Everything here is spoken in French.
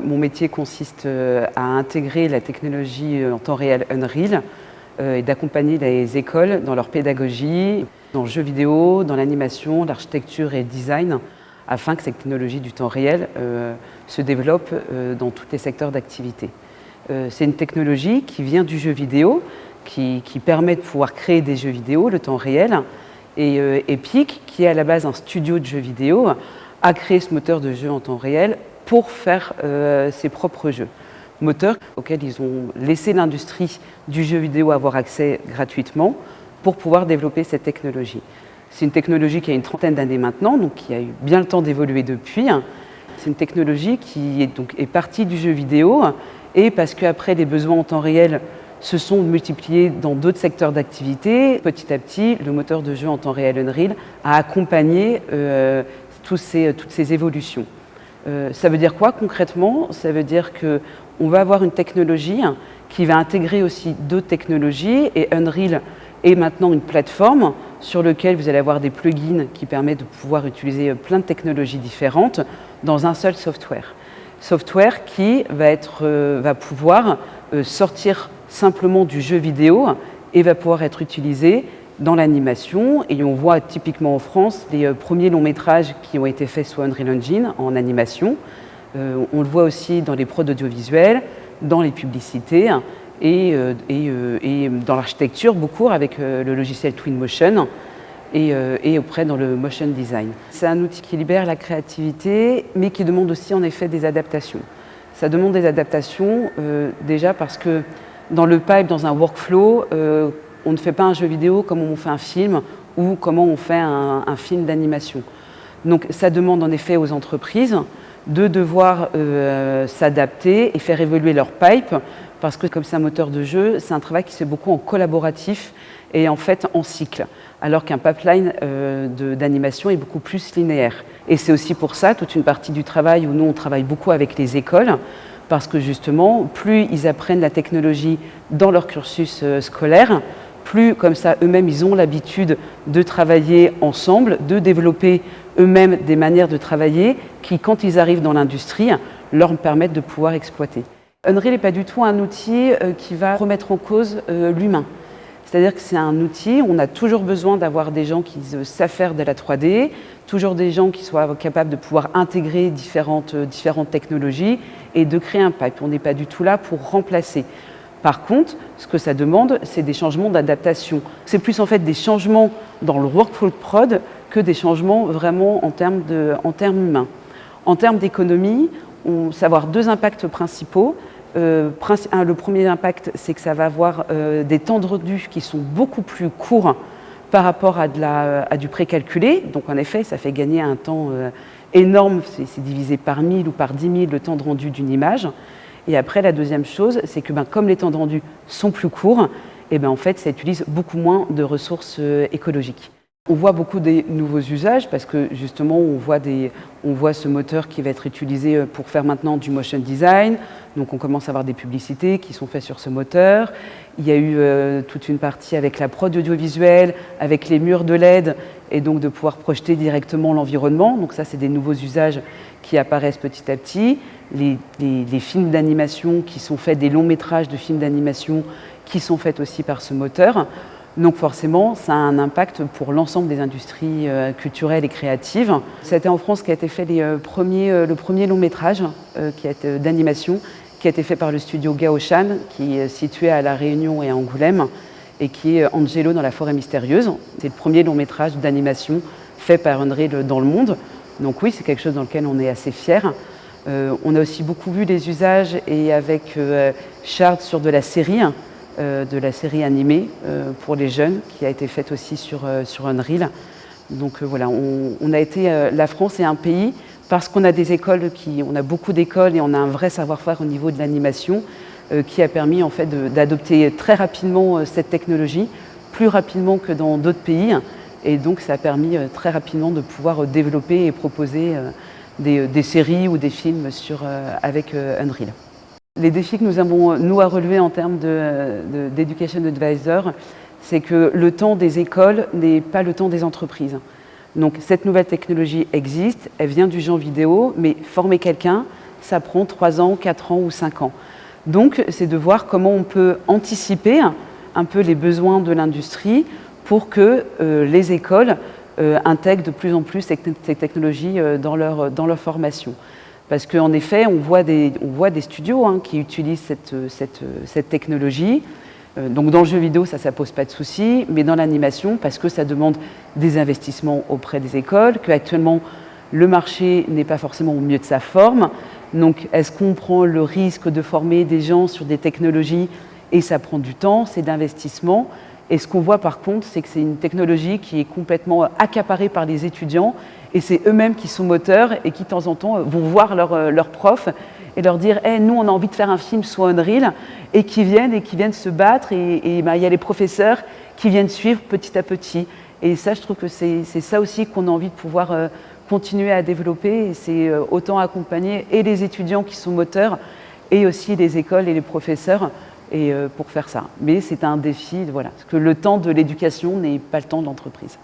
Mon métier consiste à intégrer la technologie en temps réel Unreal et d'accompagner les écoles dans leur pédagogie, dans le jeu vidéo, dans l'animation, l'architecture et le design, afin que cette technologie du temps réel se développe dans tous les secteurs d'activité. C'est une technologie qui vient du jeu vidéo, qui permet de pouvoir créer des jeux vidéo, le temps réel, et Epic, qui est à la base un studio de jeux vidéo, a créé ce moteur de jeu en temps réel pour faire ses propres jeux. Moteurs auxquels ils ont laissé l'industrie du jeu vidéo avoir accès gratuitement pour pouvoir développer cette technologie. C'est une technologie qui a une trentaine d'années maintenant, donc qui a eu bien le temps d'évoluer depuis. C'est une technologie qui est partie du jeu vidéo et parce qu'après les besoins en temps réel se sont multipliés dans d'autres secteurs d'activité, petit à petit, le moteur de jeu en temps réel Unreal a accompagné toutes ces évolutions. Ça veut dire quoi concrètement? Ça veut dire qu'on va avoir une technologie qui va intégrer aussi d'autres technologies et Unreal est maintenant une plateforme sur laquelle vous allez avoir des plugins qui permettent de pouvoir utiliser plein de technologies différentes dans un seul software. Software qui va pouvoir sortir simplement du jeu vidéo et va pouvoir être utilisé dans l'animation. Et on voit typiquement en France les premiers longs métrages qui ont été faits sous Unreal Engine en animation. On le voit aussi dans les prods audiovisuels, dans les publicités et dans l'architecture beaucoup avec le logiciel Twinmotion et auprès dans le motion design. C'est un outil qui libère la créativité mais qui demande aussi en effet des adaptations. Ça demande des adaptations déjà parce que dans le pipe, dans un workflow, on ne fait pas un jeu vidéo comme on fait un film ou comment on fait un film d'animation. Donc ça demande en effet aux entreprises de devoir s'adapter et faire évoluer leur pipe parce que comme c'est un moteur de jeu, c'est un travail qui se fait beaucoup en collaboratif et en fait en cycle, alors qu'un pipeline d'animation est beaucoup plus linéaire. Et c'est aussi pour ça toute une partie du travail où nous on travaille beaucoup avec les écoles parce que justement, plus ils apprennent la technologie dans leur cursus scolaire, plus comme ça eux-mêmes ils ont l'habitude de travailler ensemble, de développer eux-mêmes des manières de travailler qui, quand ils arrivent dans l'industrie, leur permettent de pouvoir exploiter. Unreal n'est pas du tout un outil qui va remettre en cause l'humain. C'est-à-dire que c'est un outil, on a toujours besoin d'avoir des gens qui savent faire de la 3D, toujours des gens qui soient capables de pouvoir intégrer différentes technologies et de créer un pipe. On n'est pas du tout là pour remplacer. Par contre, ce que ça demande, c'est des changements d'adaptation. C'est plus en fait des changements dans le workflow prod que des changements vraiment en termes humains. En termes d'économie, on va avoir deux impacts principaux. Le premier impact, c'est que ça va avoir des temps de rendu qui sont beaucoup plus courts par rapport à du précalculé. Donc en effet, ça fait gagner un temps énorme, c'est divisé par 1000 ou par 10 000 le temps de rendu d'une image. Et après, la deuxième chose, c'est que comme les temps de rendu sont plus courts, et en fait, ça utilise beaucoup moins de ressources écologiques. On voit beaucoup des nouveaux usages parce que justement, on voit ce moteur qui va être utilisé pour faire maintenant du motion design. Donc on commence à avoir des publicités qui sont faites sur ce moteur. Il y a eu toute une partie avec la prod audiovisuelle, avec les murs de LED et donc de pouvoir projeter directement l'environnement. Donc ça, c'est des nouveaux usages qui apparaissent petit à petit. Les films d'animation qui sont faits, des longs métrages de films d'animation qui sont faits aussi par ce moteur. Donc forcément, ça a un impact pour l'ensemble des industries culturelles et créatives. C'était en France qu'a été fait le premier long métrage d'animation qui a été fait par le studio Gaoshan, qui est situé à La Réunion et à Angoulême, et qui est Angelo dans la forêt mystérieuse. C'est le premier long métrage d'animation fait par Unreal dans le monde. Donc oui, c'est quelque chose dans lequel on est assez fiers. On a aussi beaucoup vu les usages et avec Shard sur de la série animée pour les jeunes, qui a été faite aussi sur Unreal. Donc voilà, la France est un pays, parce qu'on a des écoles, on a beaucoup d'écoles et on a un vrai savoir-faire au niveau de l'animation, qui a permis en fait d'adopter très rapidement cette technologie, plus rapidement que dans d'autres pays. Et donc ça a permis très rapidement de pouvoir développer et proposer des séries ou des films avec Unreal. Les défis que nous avons, à relever en termes d'Education Advisor, c'est que le temps des écoles n'est pas le temps des entreprises. Donc cette nouvelle technologie existe, elle vient du jeu vidéo, mais former quelqu'un, ça prend 3 ans, 4 ans ou 5 ans. Donc, c'est de voir comment on peut anticiper un peu les besoins de l'industrie pour que les écoles intègrent de plus en plus ces technologies dans leur formation. Parce qu'en effet, on voit des studios qui utilisent cette technologie. Donc dans le jeu vidéo, ça ne pose pas de souci, mais dans l'animation, parce que ça demande des investissements auprès des écoles, qu'actuellement, le marché n'est pas forcément au mieux de sa forme. Donc, est-ce qu'on prend le risque de former des gens sur des technologies et ça prend du temps, c'est d'investissement. Et ce qu'on voit par contre, c'est que c'est une technologie qui est complètement accaparée par les étudiants et c'est eux-mêmes qui sont moteurs et qui, de temps en temps, vont voir leurs profs et leur dire hey, « nous, on a envie de faire un film sur Unreal » et qui viennent se battre et y a les professeurs qui viennent suivre petit à petit. Et ça, je trouve que c'est ça aussi qu'on a envie de pouvoir continuer à développer. Et c'est autant accompagner et les étudiants qui sont moteurs et aussi les écoles et les professeurs pour faire ça. Mais c'est un défi, voilà, parce que le temps de l'éducation n'est pas le temps de l'entreprise.